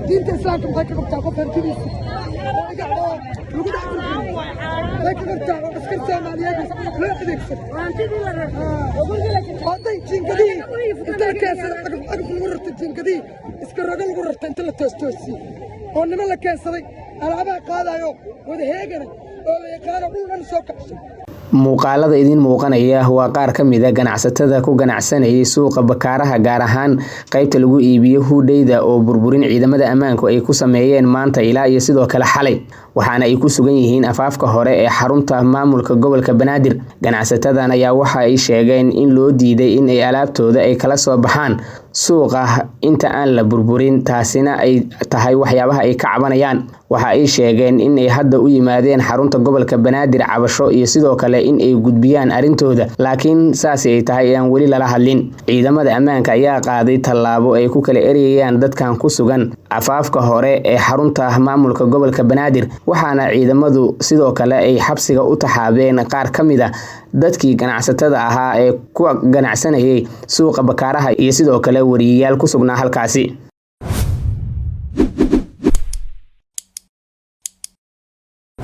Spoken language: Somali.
diinta islaamka maxay ka qabtaa qof hantidiisa لكن ارتاحوا عسكر سامانيات لا أدركسر. هذا يجين كذي أنت كاسر أقف الورة تجين كذي إسكر رجل ورة أنت لا تستوسي. هون ما لك كاسر ألعبها قاعدة يو وده هيجنا قاعدة كل من سوق. muuqaalada idin muuqanaya waa qaar ka mid ah ganacsatada ku ganacsanayay suuqa bakaaraha gaar ahaan qaybta lagu iibiyo hudheyda oo burburin ciidamada ammaanku ay ku sameeyeen maanta ilaa iyo sidoo kale xalay waxaana ay ku sugan yihiin afaafka hore ee xarunta maamulka gobolka Banaadir ganacsatadan ayaa waxa ay sheegeen in loo diiday in ay alaabtooda ay kala soo baxaan suuqa inta aan la burburin taasina ay tahay waxyaabaha ay ka cabanayaan waxa ay sheegeen in ay hadda u yimaadeen xarunta gobolka Banaadir cabasho iyo sidoo kale in ay gudbiyaan arintooda laakiin saasi ay tahay aan wali lala hadlin ciidamada ammaanka ayaa qaaday tallaabo ay ku kala eriyayaan dadkan ku sugan afaafka hore ee xarunta maamulka gobolka Banaadir waxaana ciidamadu sidoo kale ay xabsiga u taxaabeen qaar kamid ah dadkii ganacsatada ahaa ee ku ganacsanayay suuqa bakaaraha iyo sidoo kale wariyayaal ku sugnaa halkaasi